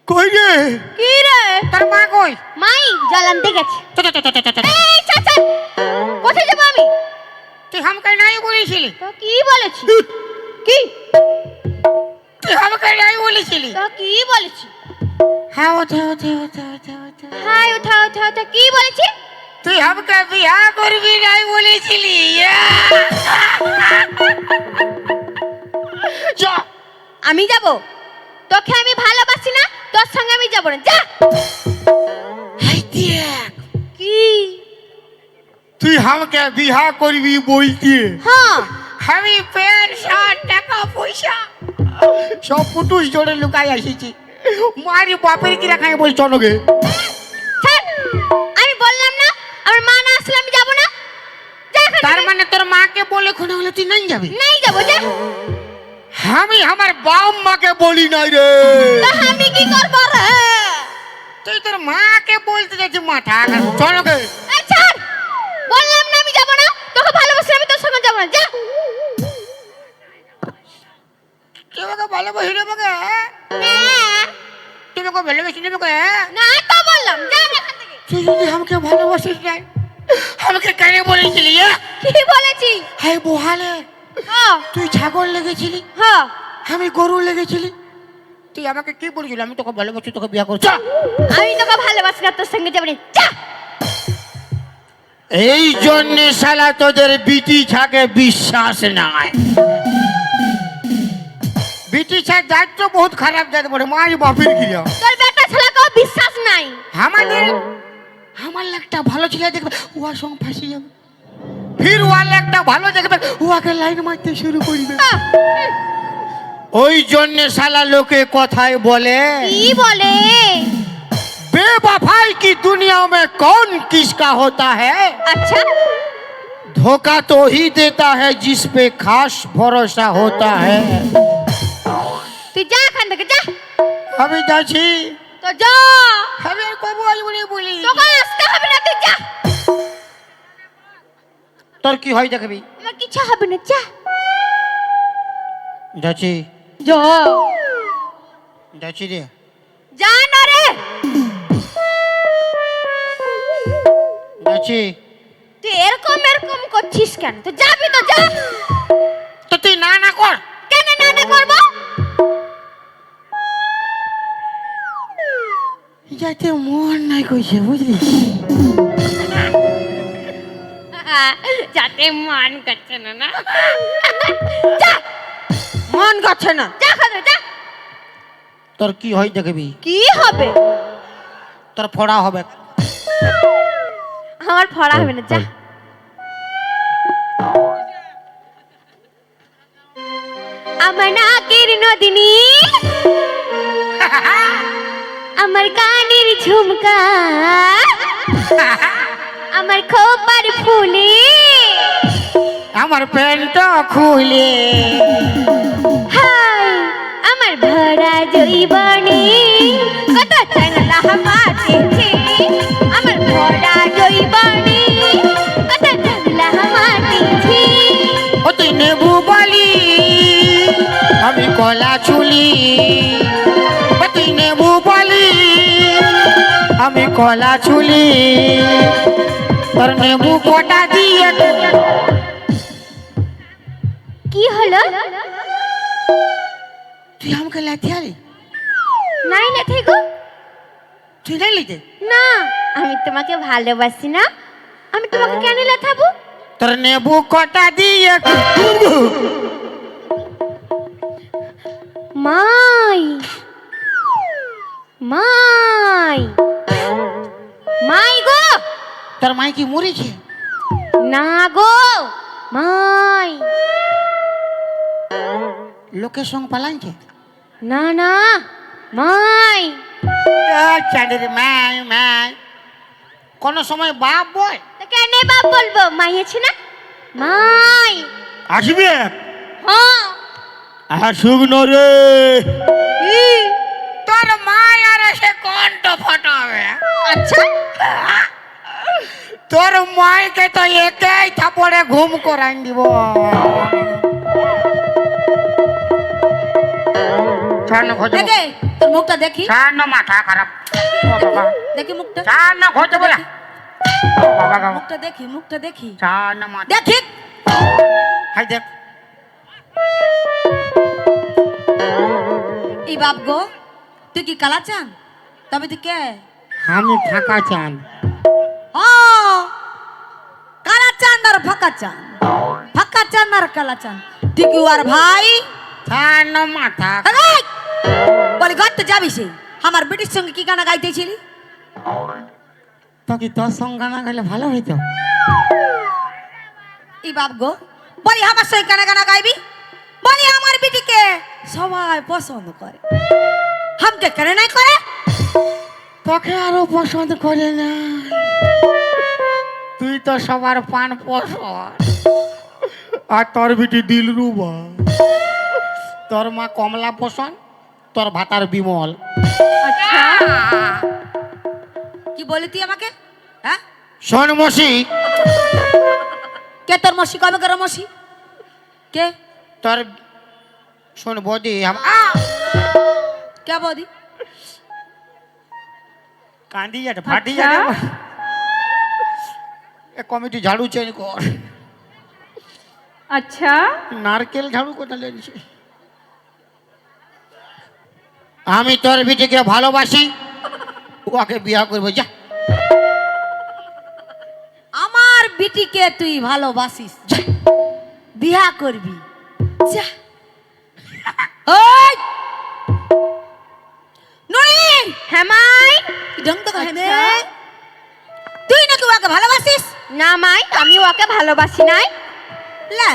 কই রে? কি রে? তোর মা কই? মাই জল আনতে গেছে। এই চাচা, কোথায় যাব আমি? তুই আমাকে নাই বলেছিলি? তো কি বলেছি? কি? তুই আমাকে নাই বলেছিলি? তো কি বলেছি? হ্যাঁ ওঠা। হাই উঠা উঠা উঠা, কি বলেছি? তুই আমাকে বিয়া করবি নাই বলেছিলি? যা। আমি যাব? তোকে আমি ভালোবাসি না, তোর সঙ্গে আমি যাব না, যা। এই দেখ, কি? তুই আমাকে বিয়া করবি বলতি, হ্যাঁ, আমি প্যান্ট শার্ট টাকা পয়সা সব পুটুস জোড়ে লুকাই আসিছি। মারি বাপের কি রাখাই বলছ নগে? ছাড়। আমি বললাম না, আমার মা না আসলে আমি যাব না, যা এখান তার থেকে। মানে তোর মাকে বলে খুনে হলে তুই নাই যাবি? নাই যাব, যা। আমি আমার বাপ মাকে বলি নাই রে। তা আমি কি করব রে? তুই তোর মাকে বলতে যাচ্ছি মাথা চল গে। এই ছাড়। বললাম না আমি যাব না, তোকে ভালোবাসি আমি তোর সঙ্গে যাব না, যা। তুই আমাকে ভালোবাসি রে আমাকে? না, তুই আমাকে ভালোবাসি রে আমাকে? না তো বললাম, যা এখান থেকে। তুই যদি আমাকে ভালোবাসিস নাই আমাকে কেন বলেছিলি? কি বলেছি? হাই বহালে, হ্যাঁ তুই ছাগল লেগেছিলি, হ্যাঁ, আমি গরু লেগেছিলি। তুই আমাকে কি বলেছিলি? আমি তোকে ভালোবাসি, তোকে বিয়ে করছি। আমি তোকে ভালোবাসি না, তোর সঙ্গে যাব না, যা। এই জন্য শালা তোদের বিটি ছাকে বিশ্বাস নাই। বিটি ছাক দায়িত্ব বহুত খারাপ যাতে বলে মারি বাপের গিয়া। তোর বেটা ছেলেকেও বিশ্বাস নাই। আমাদের আমার একটা ভালো ছেলে দেখবে উহার সঙ্গে ফাঁসি যাবে, ফির ওয়ার একটা ভালো দেখবে উহাকে লাইন মারতে শুরু করবে। আহ, ওই জন্য শালা লোকে কথায় বলে কি বলে? बेवफाई की दुनिया में कौन किसका होता है? আচ্ছা, धोखा तो ही देता है जिस पे खास भरोसा होता है। তুই যা এখান থেকে, যা। আমি যাচ্ছি, তো যা, আমি আর কবো আসবো না বলি। তোকে আসতে হবে না, তুই যা। তোর কি হয় দেখবি? আমার কিছু হবে না, যা। যাচ্ছি যা, যাচ্ছি রে। যা না রে। যাচ্ছি। তুই এরকম এরকম করছিস কেন? তুই যাবি তো, যা। তো তুই না না কর। কেন না না করব? যাইতে মন নাই কইছে বুঝলি। যাতে মন করছে না, না যা। মন করছে না, যা এখান থেকে, যা। তোর কি হয় দেখবি? কি হবে? তোর ফড়া হবে। আমার ফড়া হবে না, যা। আমার নাকের নদিনী, আমার কানের ঝুমকা, আমার খোপার ফুলে, আমার প্যান্ট খুলে হায় আমার ভরা জৈবনে কত চাইনা মাটিছে, আমার ভরা জৈবনে কত চাইনা মাটিছে। ও তুই নেবু বলি আমি কলা চুলি, ও তুই নেবু বলি আমি কলা চুলি, তোর নেবু কটা দিয়ে। কি হলো? তুই আমাকে লাথিয়ালি? নাই না থেকো তুই নাই লিতে? না, আমি তোমাকে ভালোবাসি না, আমি তোমাকে কেন লাথাবো? তোর নেবু কটা দিয়ে। মাই মাই মাই গো, তোর মাই কি মরেছে? না গো মাই, লোকের সঙ্গে পালাইছে? না না মাই। চাঁদের মাই মাই কোন সময় বাপ বল? তো কেন বাপ বলবো? মাই আছে না, মাই। আসবে হ্যাঁ, আসুক ন রে। কি? তোর মাই আর এসে কণ্ঠ ফটাবে। আচ্ছা, তোর মাইকে তো একাই থাপড়ে ঘুম করাই দিব। ছাড় না ঘরে দেখে তোর মুখটা দেখি, ছাড় না মাথা খারাপ ও বাবা দেখি মুখটা, ছাড় না ঘরে বলা ও বাবা গো মুখটা দেখি, মুখটা দেখি, ছাড় না মাথা দেখি। হাই দেখ এই বাপ গো, তুই কি কালা চান? তবে তুই কে? আমি ফাঁকা চান ও কালা চান আর ফাঁকা চান, ফাঁকা চান আর কালা চান, তুই কি আর ভাই? ছাড় না মাথা এই! বলি ঘর তো যাবি সে, আমার বেটির সঙ্গে কি গানা গাইতেছিলি? তো কি তোর সঙ্গে গানা গাইলে ভালো হইতো এই বাপ গো, বলি আমার সঙ্গে গানা গানা গাইবি? বলি আমার বেটিকে সবাই পছন্দ করে, হামকে কেন নাই করে? তোকে আরো পছন্দ করে না তুই তো সবার পান পছন্দ আর তোর বিটি দিলরুবা তোর মা কমলা পছন্দ তোর ভাতার বিমল আচ্ছা কি বলি তুই আমাকে? হ্যাঁ শোন মসি কে তোর মসি? কবে করে মসি? কে তোর শোন বদি কে বৌদি? কান্দি যাতে ফাটি যাবে এ কমিটি ঝাড়ু চেঞ্জ কর আচ্ছা নারকেল ঝাড়ু কোথা লেগেছে আমি তোর বিটিকে ভালোবাসি ওকে বিয়া করবো যা আমার বিটিকে তুই ভালোবাসিস, যা। বিয়া করবি? যা। ওই! নুনি! হ্যাঁ মাই। ঢং তো করে নে। তুই নাকি ওকে ভালোবাসিস? না মাই, আমি ওকে ভালোবাসি নাই। লে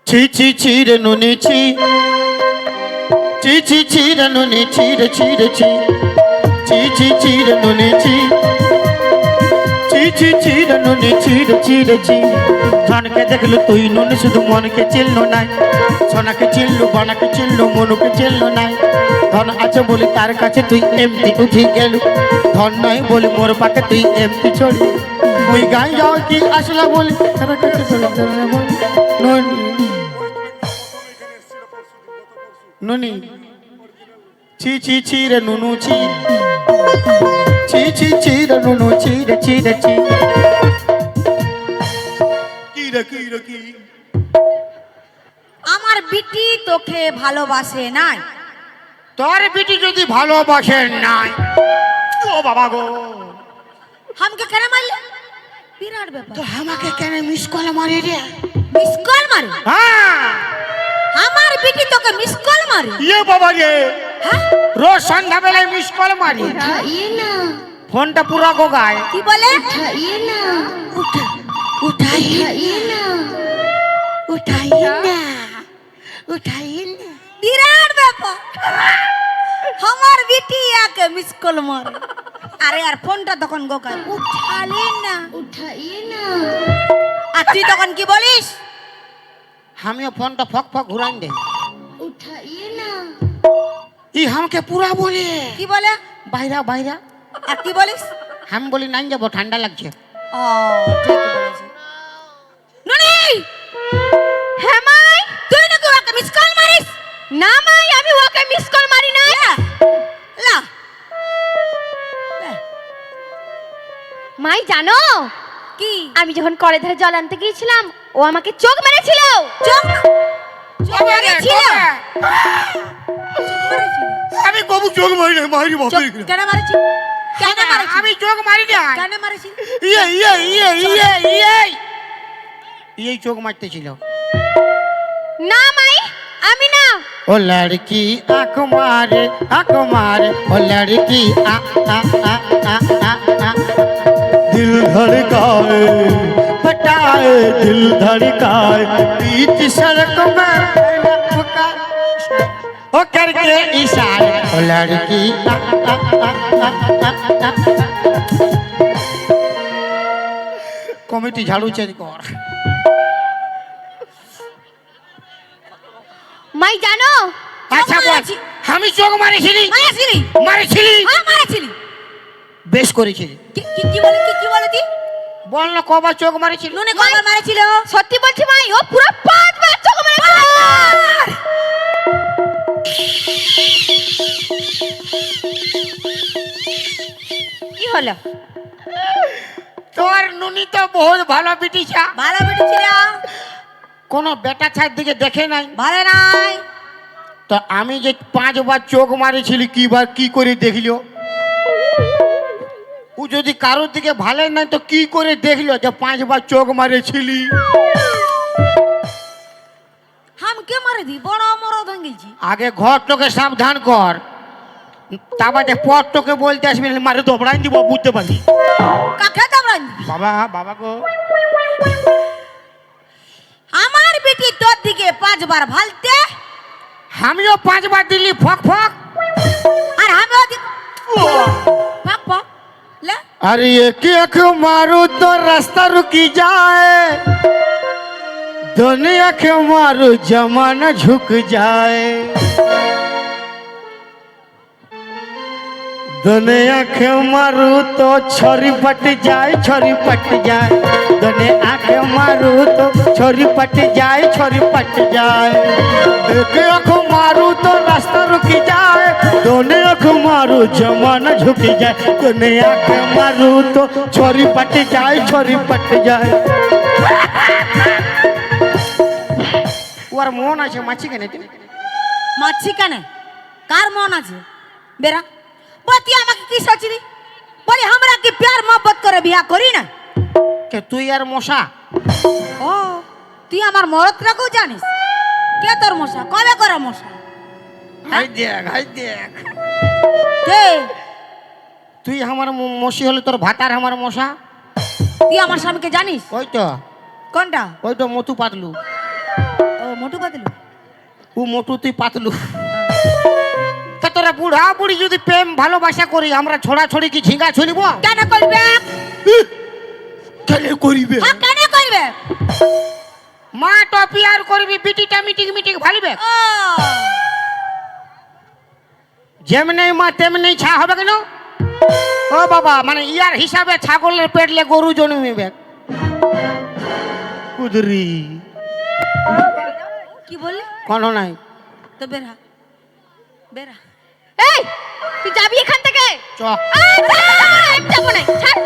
ছি ছি ছি রে নুনি ছি ছি ছি ছি রে নুনি ছি রে ছি রে ছি ছি ছি ছি রে নুনি ছি ছি ছি ছি রে নুনি ছি রে ছি রে ছি ধনকে দেখলু তুই নুনি শুধু মনকে চিনলো নাই সোনাকে চিনলু বানাকে চিনলু মনুকে চিনলো নাই ধন আছে বলি তার কাছে তুই এমতি উঠি গেলু ধন নাই বলি মোর পাকে তুই এমতি চলি মুই গাই যাও কি আসলা বলি তার কাছে চলে চলে বলি নুনি নুনি ছি ছি ছি রে নুনু ছি ছি ছি ছি রে নুনু ছি রে ছি রে ছি কি রে কি রে কি আমার বিটি তোকে ভালোবাসে নাই। তোর বিটি যদি ভালোবাসে নাই ও বাবা গো হামকে কেন মারলে? বিরাট ব্যাপার। তো আমাকে কেন মিস কল মারি রে মিস কল মারে? হ্যাঁ আমার বিটি তোকে মিস কল মারে? ইয়ে বাবা রে হ্যাঁ রোজ সন্ধ্যাবেলায় মিস কল মারি ফোনটা পুরো গোগায় কি বলে? उठाइए ना उठाइए ना उठाइए ना বিরাট ব্যাপার। আমার বিটি একে মিস কল মারে। আরে আর ফোনটা তখন গোকায় উঠালে না। উঠাইয়ে না। আর তুই তখন কি বলিস? हमें फोन तो फक फक घुरान दे উঠাইয়ে না। ये हमके पूरा बोले কি বলে? बाहरा बाहरा আর কি বলিস? हम बोली नहीं जब ठंडा लग जाए ও ঠিক বলেছিস। নুনি হ্যাঁ মাই। তুই নাকি ওকে মিস কল মারিস? না মাই, আমি ওকে মিস কল মারি নাই। লা মাই জানো, কি? আমি যখন কলের ধারে জল আনতে গিয়েছিলাম, ও আমাকে চোখ মেরেছিল। চোখ চোখ মারিছিল? আমি কবু চোখ মারি না মারি বাপ চোখ কেন মারিছিল? কেন মারিছিল? আমি চোখ মারি না কেন মারিছিল? ये चोक मारते ছিল না মাই, আমি না। ओ लड़की आंख मारे ओ लड़की आ आ आ आ आ आ दिल धड़काए पटाए दिल धड़काए बीच सड़क में ओ करके इशारे ओ लड़की आ आ आ आ आ कमिटी झाड़ू चेंज कर মাই জানো, আচ্ছা বল আমি চোখ মারিছিলি মারিছিলি? মারিছিলি হ্যাঁ মারিছিলি। বেশ করেছিলি কি কি কি বলে কি বলে তুই? বল না কবার চোখ মারিছিলি নুনে কবার মারিছিল? সত্যি বলছি মাই, ও পুরো 5 বার চোখ মেরেছিল। হলো? তোর নুনি তো বহুত ভালো বিটিছা, ভালো বেটি ছিল, কোনো বেটা ছাই দিকে দেখে নাই। ভালো নাই। তো আমি যে 5 বার চোখ মারিছিলি কি করে দেখলো? ও যদি কারোর দিকে ভালো নাই তো কি করে দেখলো যে 5 বার চোখ মারেছিলি? হামকে মারে দি, বড় মরদ হয়ে গেছি। আগে ঘর তোকে সাবধান কর, তারপরে পর তোকে বলতে আসবি না, মারে দবড়াই দিব, বুঝতে পারলি? কাকে দাবড়ান দিবি? বাবা বাবা গো, আমার বেটি তোর দিকে 5 বার ভালতে, আমিও 5 বার দিলি ফক ফক। আর আমিও পাক পাক ले। अरे एक एक मारू तो रास्ता रुकी जाए, दुनिया के मारू जमाना झुक जाए, दुनिया के मारू तो छोरी पट जाए, छोरी पट जाए, दुनिया के मारू तो छोरी पट जाए, छोरी पट जाए, एक एक मारू तो रास्ता रुकी जाए, दुनिया के मारू जमाना झुक जाए, दुनिया के मारू तो छोरी पट जाए, छोरी पट जाए। ওর মন আছে মাছি কেন? মাছি কেন? কার মন আছে? বেরা বতি আমাকে কি সচিলি বলি हमरा কি প্যার मोहब्बत করে বিয়া করি না? কে তুই আর মশা? ও তুই আমার মরদ রাখো জানিস? কে তোর মশা? কবে করে মশা? হাই দেখ, হাই দেখ, কে? তুই আমার মশি হলে তোর ভাতার আমার মশা। তুই আমার স্বামীকে জানিস? ওই তো, কোনটা? ওই তো মটু পাতলু। ও মোটু বদলু। ও মোটু তুই পাতলু। তা তোরা বুড়া বুড়ি যদি প্রেম ভালোবাসা করি, আমরা ছোড়া ছড়ি কি ঝিঙ্গা ছড়িব? কেন করবে? কেন করিবে? হ্যাঁ কেন করবে? মা তো পিয়ার করবি, বিটিটা মিটিং মিটিং ভালিবে। ও যেমনি মা তেমনি ছা হবে কেন? ও বাবা, মানে ইয়ার হিসাবে ছাগলের পেটলে গরু জন্মিবে। কুদরি কি বললি? কোনো নাই। তো বেরা বেরা। এই তুই যাবি এখান থেকে? চ। এই, আমি যাবো না, ছাড়।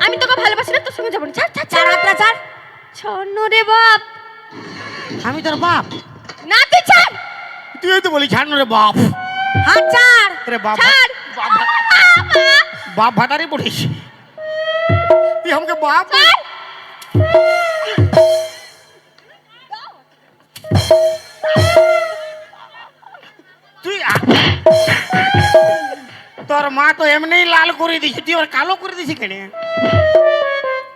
আমি তোকে ভালোবাসি না, তোর সঙ্গে যাবো না, ছাড় ছাড় চার ছাড়। হাতটা ছাড়। ছন্ন রে বাপ। আমি তোর বাপ? না তুই ছাড়। তুই তো বলি ছাড় রে বাপ। হাত ছাড়। রে বাপ, ছাড়। বাপ বাপ ভাতারে পড়িস তুই আমাকে বাপ? ছাড়। তুই তোর মা তো এমনি লাল করে দিছি, তুই ওর কালো করে দিছি কেন?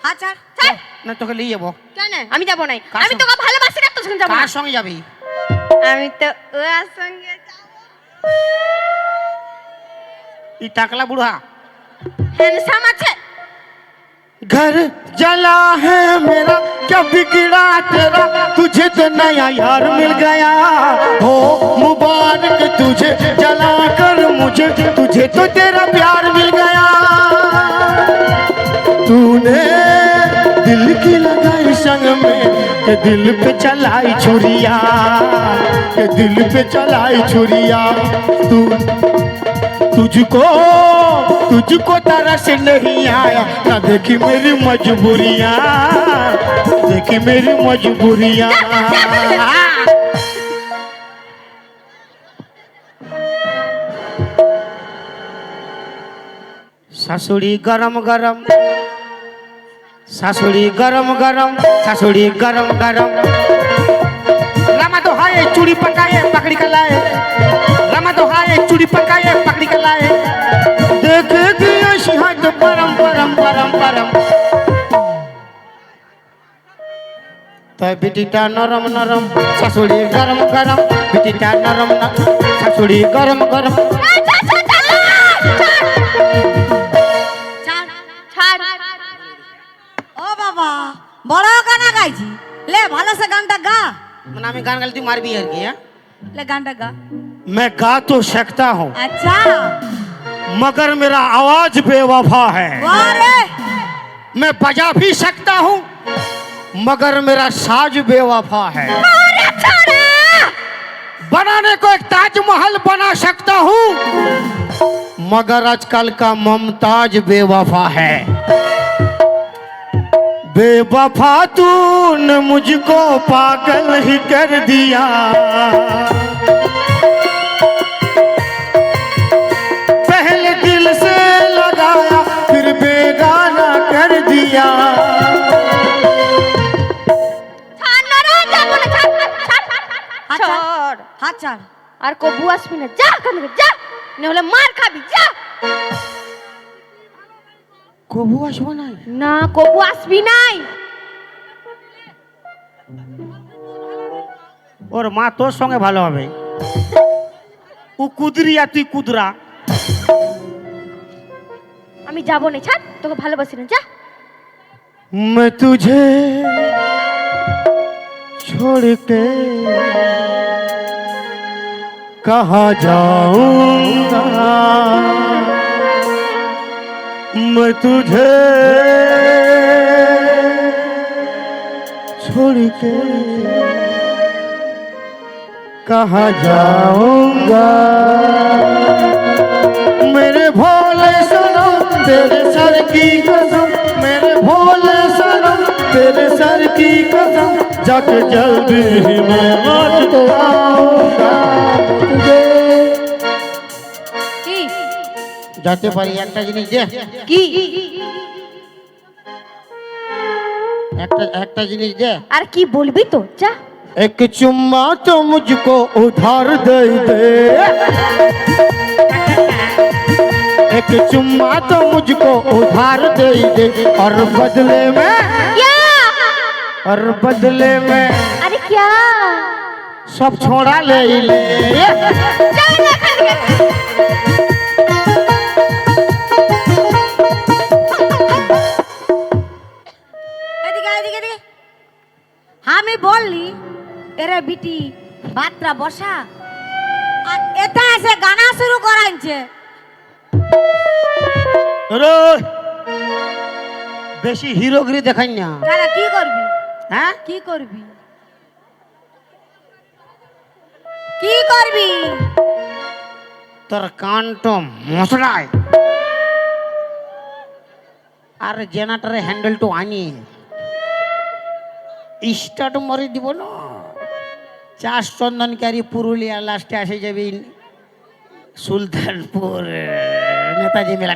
হাত ছাড়। ছাড়। না তোকে নিয়ে যাবো। কেন? আমি যাবো না, কার আমি সঙ্গে? তোকে ভালোবাসি না, তোর সঙ্গে যাবো না। কার সঙ্গে যাবি? আমি তো ওর সঙ্গে যাবো। ই টাকলা বুড়া। হ্যান্ডসাম আছে। घर जला है मेरा, क्या बिगड़ा तेरा, तुझे तो नया यार मिल गया, हो मुबारक तुझे जला कर मुझे, तुझे तो तेरा प्यार मिल गया, तूने दिल की लगाई संग में, के दिल पे चलाई छुरिया, के दिल पे चलाई छुरिया, तू तुझको तरस नहीं आया ना, देखी मेरी मजबूरियां, देखी मेरी मजबूरियां। सासुड़ी गरम गरम, सासुड़ी गरम गरम, सासुड़ी गरम गरम, रामा तो हाय चूड़ी पकाए पकड़ी कर लाए, रामा तो हाय चूड़ी पकाए पकड़ी कर लाए, देख दिया सिंहट परम परम परम परम, तो बिटिटा नरम नरम, सासुड़ी गरम गरम, बिटिटा नरम नरम, सासुड़ी गरम गरम। ও বাবা বড় গানা গাইছি, লে ভালো সে গানটা গা। মানে আমি গান গাইলে তুই মারবি আর কি? ले गानটা গা। मैं गा तो सकता हूँ अच्छा मगर मेरा आवाज बेवफा है, वाह रे। मैं बजा भी सकता हूँ मगर मेरा साज बेवफा है, बनाने को एक ताजमहल बना सकता हूँ मगर आजकल का मुमताज बेवफा है। बेवफा तूने मुझको पागल ही कर दिया। पहले दिल से लगाया फिर बेगाना कर दिया। ছাড় না রে, যাবো না, ছাড়, ছাড়, ছাড়, হাত ছাড়। ছাড়। হাত ছাড়। আর কবু আসবি না, যা এখান থেকে, যা, নাহলে মার খাবি, যা। কবু আসবো না। না, কবু আসবি নাই। ওর মা তোর সঙ্গে ভালো হবে। ও কুদরি আর তুই কুদরা। আমি যাবো না, ছাড়, তোকে ভালোবাসি না, যা। मैं तुझे छोड़ के कहाँ जाऊंगा। मैं तुझे छोड़ के कहाँ जाऊंगा। मेरे भोले सनम तेरे सर की कसम, मेरे भोले सनम तेरे सर की कसम, जाके जल्दी ही मैं आज तो आऊंगा तुझे। কি जाते पारी একটা জিনিস দে। কি একটা জিনিস দে। আর কি বলবি তো, যা। एक चुम्मा तो मुझको उधार दे दे। एक चुम्मा तो मुझको उधार दे दे, और बदले में, क्या? और बदले में अरे क्या? सब छोड़ा ले ले। जा ना एखाন থেকে। এদিকে এদিকে এদিকে। আমি বললি এরে বিটি বাতরা বসা, আর এটা এসে গানা শুরু করাইছে। রে বেশি হিরোগিরি দেখাই না। তারা কি করবি? হ্যাঁ কি করবি? কি করবি? তোর কানটো মশলায় আর জেনারেটরে হ্যান্ডেলটো আনি স্টার্ট মরে দিব না। চাষ চন্দনকারী পুরুলিয়া লাস্টে আসে যাবি সুলতানপুর নেতাজি মেলা।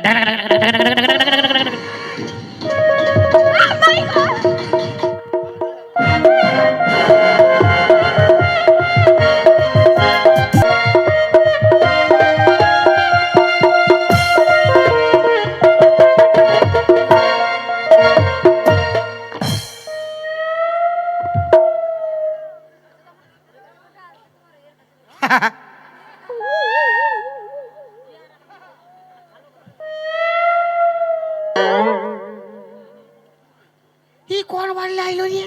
ই কোন বাড়ি আইলো রে?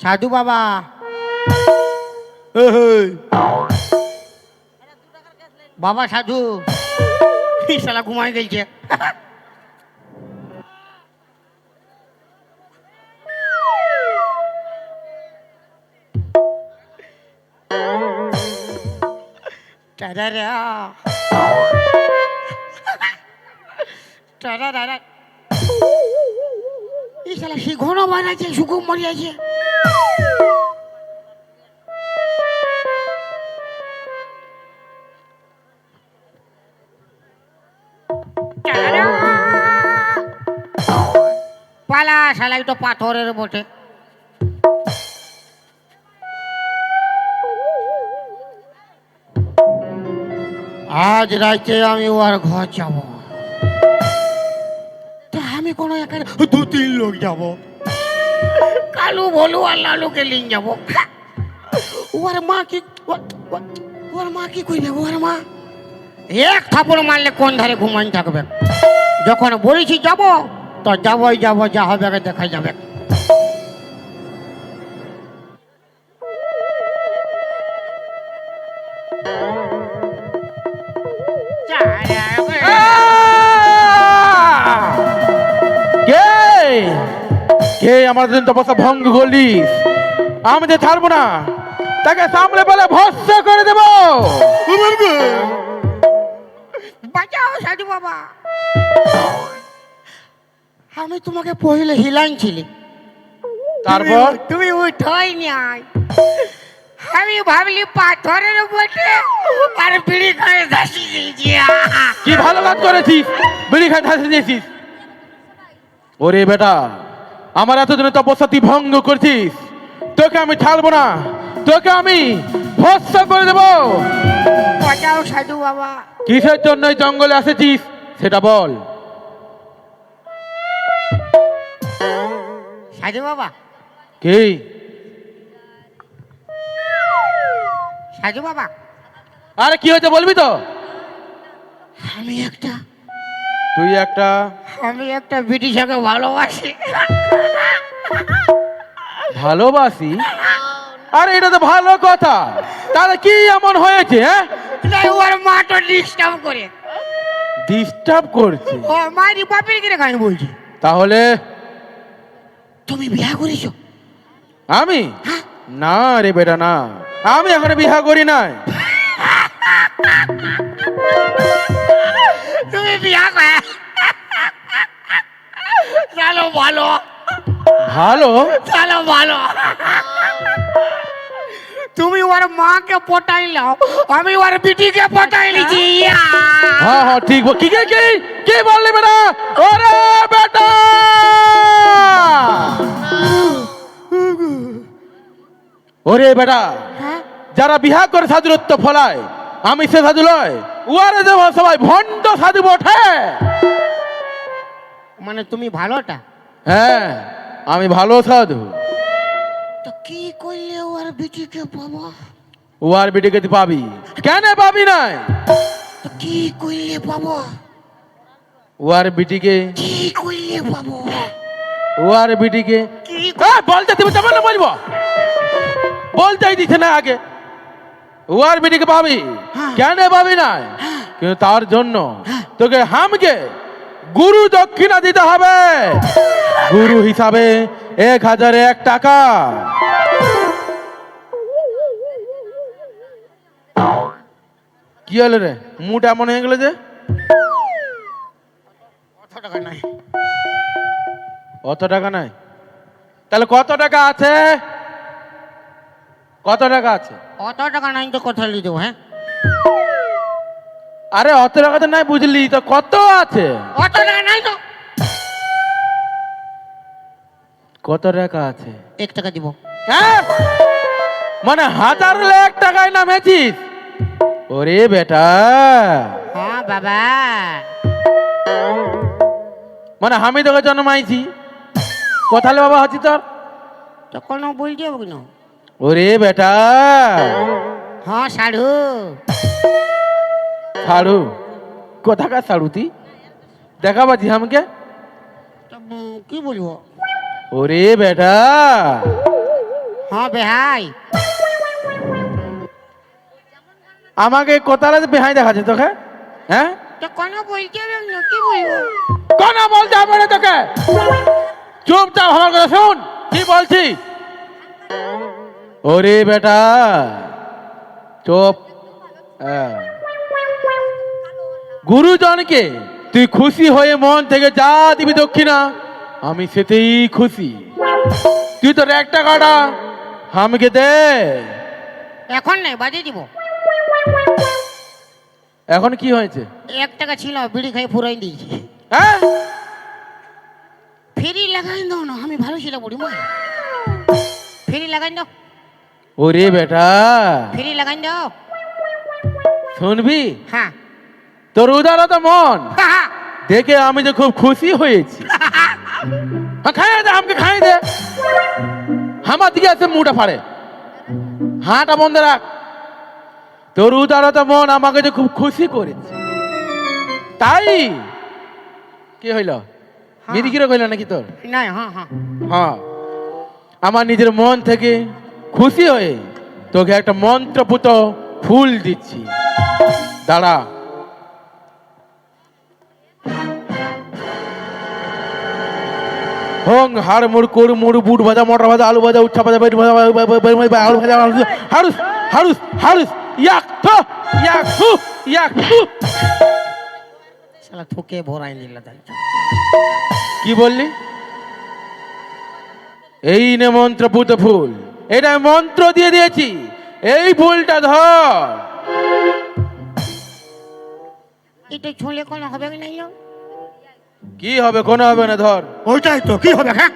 সাধু বাবা। বাবা সাধু শালা ঘুমাই গেছে। এই শালা সে ঘন বানাচ্ছে, সুকুম মরিয়াছে। পালা শালা তো পাথরের বটে। আজ রাতে আমি ওর ঘর যাব। তা আমি কোনো এখানে 2-3 লোক যাব। কালু বলু আর লালুকে লিন যাব। ওর মা কি কইবে? ওর মা এক থাপড় মারলে কোন ধারে ঘুমাই থাকবে। যখন বলেছি যাব তো যাবই যাব, যা হবে দেখা যাবে। কে আমাদের তপস্যা ভঙ্গ করলিস? আমি তো ছাড়বো না, তাকে সামনে বলে ভস্ম করে দেব। বাঁচাও সাধু বাবা। আমি তোমাকে পहिले হিলাইছিলি, তারপর তুমি উঠোই নাই। আমি ভাবলি পাথরের বটে আর বিড়ি খায় ধাসি দিয়েছি। কি ভালো কাজ করেছিস, বিড়ি খাই ধাসে দিয়েছিস। ওরে বেটা, আমার এতদিনে তপস্যা তুই ভঙ্গ করছিস, তোকে আমি ছাড়বো না, তোকে আমি ভস্ম করে দেবো। বাঁচাও সাধু বাবা। কিসের জন্য এই জঙ্গলে এসেছিস সেটা বল। সাধু বাবা, কি সাধু বাবা, আরে কি হয়েছে বলবি তো? আমি একটা তুই একটা ব্রিটিশকে ভালোবাসি। ভালোবাসি? আরে এটা তো ভালো কথা, তাহলে কি এমন হয়েছে? হ্যাঁ, ওর মা তো ডিস্টার্ব করে, ডিস্টার্ব করছে। ও মারি বাপের কিনে খাই বলছি। তাহলে তুমি বিয়া করেছো? আমি না রে বেটা, না, আমি এখন বিবাহ করি নাই। তুমি বিয়া করে চলো ভালো ভালো? চলো ভালো। তুমি ওর মাকে পটাইলাও, আমি ওর বিটিকে পটাইলিছি। হ্যাঁ হ্যাঁ ঠিক কি কি কি কি বললি বেটা? ওরে বেটা, ওরে বেটা, যারা বিবাহ করে সাধুরত্ব ফলায়, আমি সে সাধু লয়। উয়ারে যে সবাই ভণ্ড সাধু বটে। মানে তুমি ভালোটা? হ্যাঁ, আমি ভালো সাধু। তো কি করলে ওর বিটিকে পাবো? উয়ার বিটিকে তুই পাবি কেন? পাবি নাই? তো কি করলে পাবো? উয়ার বিটিকে কি করলে পাবো? উয়ার বিটিকে কি বলতে তুমি তেমন না বলবো, বলতেই দিচ্ছে না আগে। উয়ার বিটিকে পাবি কেন? পাবি নাই, কিন্তু তার জন্য তোকে হামকে গুরু দক্ষিণা দিতে হবে। গুরু হিসাবে 1001 টাকা। কি হলো রে, মুড এমন হয়ে গেল যে? কত টাকা নাই? অত টাকা নাই? তাহলে কত টাকা আছে? কত টাকা আছে? অত টাকা নাই তো কোথায় নিয়ে দেবো? হ্যাঁ, আরে অত টাকা তো নাই, বুঝলি তো, কত আছে? অত টাকা নাই তো। কত টাকা আছে? 1 টাকা দিব। হ্যাঁ, মানে 1001 টাকায় নামেছিস? ওরে বেটা, হ্যাঁ বাবা, মানে আমি তোকে জন্মাইছি, কোথালে বাবা হচ্ছি তোর? তো কোনো বলতে হবে কেন? ওরে বেটা, হ্যাঁ সাধু। ছাড়ু কোথাকার ছাড়ু তুই? দেখাবাছি আমাকে। তো কি বলবো? ওরে বেটা, হ্যাঁ বেহাই। আমাকে কোথালে বেহাই দেখাচ্ছে তোকে? হ্যাঁ, তো কোনো বলতে হবে না, কি বলবো? কোন বলতে হবে না তোকে, চুপচাপ আমার কথা শোন কি বলছি। ওরে বেটা চুপ। গুরুজনকে তুই খুশি হয়ে মন থেকে যা দিবি দক্ষিণা, আমি সেতেই খুশি। তুই তোর 1 টাকাটা আমাকে দে। এখন নাই, বাজে দিব। এখন কি হয়েছে? 1 টাকা ছিল, বিড়ি খাই ফুরাই দিয়েছি। হ্যাঁ, ফেরি লাগাই দাও না, আমি ভালো ছিল বলি মা। ফেরি লাগাই দাও, ওরে বেটা ফেরি লাগাই দাও। শুনবি, হ্যাঁ তোর উদারতা মন দেখে আমি যে খুব খুশি হয়েছি। হ্যাঁ, খাইয়ে দে আমাকে, খাইয়ে দে। আমার দিকে আছে মুটা ফাড়ে, হাঁটা বন্ধ রাখ। তোর উদারতা মন আমাকে যে খুব খুশি করেছে, তাই কি হইল? মিদিকিরও কইল নাকি তোর? নাই, হ্যাঁ হ্যাঁ। হ্যাঁ, আমার নিজের মন থেকে খুশি হয়ে তোকে একটা মন্ত্রপুত ফুল দিচ্ছি, দাঁড়া। হং হাড় মুড় কোড় মুড় বুট ভাজা, মটর ভাজা, আলু ভাজা, উচ্ছা ভাজা, বেড ভাজা, আলু ভাজা, হারুস হারুস হারুস, ইয়াক থু ইয়াক থু ইয়াক থু। শালা ঠকে ভরাই নিল তাই কি বললি? এই নে মন্ত্রপুত ফুল, এটা আমি মন্ত্র দিয়ে দিয়েছি। এই ফুলটা ধর। এটা ছুঁলে কোনো হবে না কি হবে? কোনো হবে না, ধর। ওইটাই তো কি হবে হ্যাঁ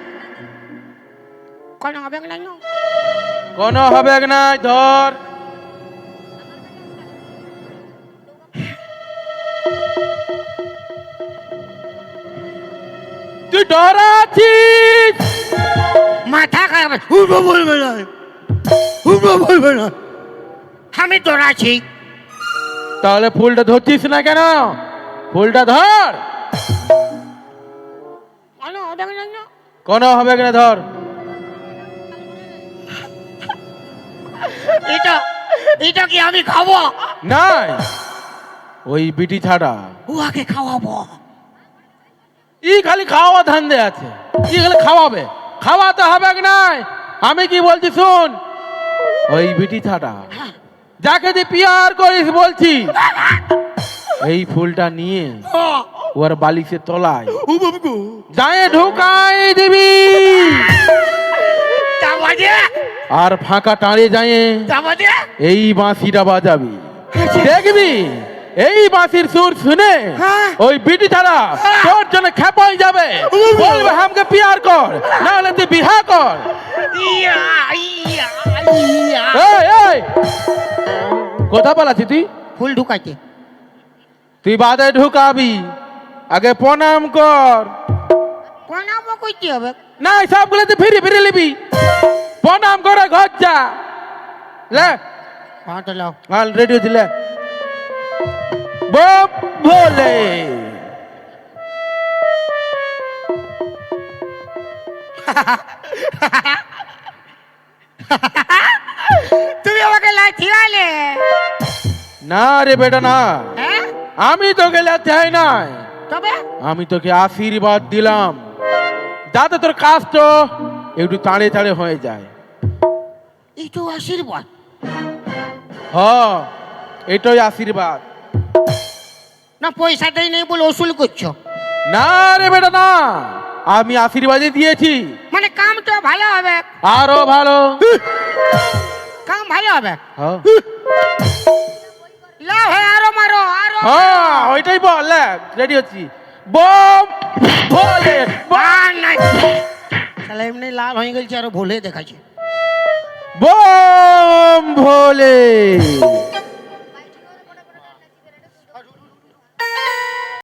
কোনো হবে না কোনো হবে না, ধর। তুই ডরাচ্ছিস? মাথা খারাপ উঠবো বলবে না উঠবো বলবে না আমি তোর আছি তাহলে ফুলটা ধরছিস না কেন? ফুলটা ধর। কোনো হবে না কোনো হবে না, ধর। এটা এটা কি আমি খাবো নাই, ওই বিটি ছাড়া উহাকে খাওয়াবো ই খালি খাওয়া ধান্দে আছে। ই খালি খাওয়াবে, খাওয়াতে হবে নাই। আমি কি বলছি শোন, ওই বিটি ছাড়া যাকে তুই পিয়ার করিস বলছি, এই ফুলটা নিয়ে ওর বালিশের তলায় দায়ে ঢুকাই দিবি, আর ফাঁকা টাঁড়ে যায় এই বাঁশিটা বাজাবি। দেখবি এই বাঁশির সুর শুনে ওই বিটি ছাড়া তোর জন্য খেপাই যাবে, বলবে আমাকে পিয়ার কর, না হলে তুই বিহা কর। এই, এই, কোথা পালাচ্ছি তুই? ফুল ঢুকাইতে তুই বাদে ঢুকাবি, আগে প্রণাম কর। প্রণাম কইতে হবে না সবগুলো তুই ফিরে ফিরে নিবি, প্রণাম করে ঘর যা। লে হ্যাঁ তো লাও হাল রেডিও দিলে বম ভোলে। তুমি আমাকে লাথিয়ালে না রে বেটা না, হ্যাঁ আমি তোকে লাথি নাই, তবে আমি তোকে আশীর্বাদ দিলাম যাতে তোর কাজটা একটু তাড়ে তাড়ে হয়ে যায়। এই তো আশীর্বাদ হ, এটাই আশীর্বাদ। না পয়সা দেই নেই বলে ওসুল করছো না রে বেটা না, আমি আশীর্বাদই দিয়েছি। মানে কাম তো ভালো হবে আরো ভালো। কাম ভালো হবে হ্যাঁ, লাও হে আরো মারো আরো হ্যাঁ ওইটাই বল। রেডি হচ্ছি, বম ভোলে। আর নাই শালা এমনি লাল হয়ে গেছে আর ভুলে দেখাচ্ছে বম ভোলে।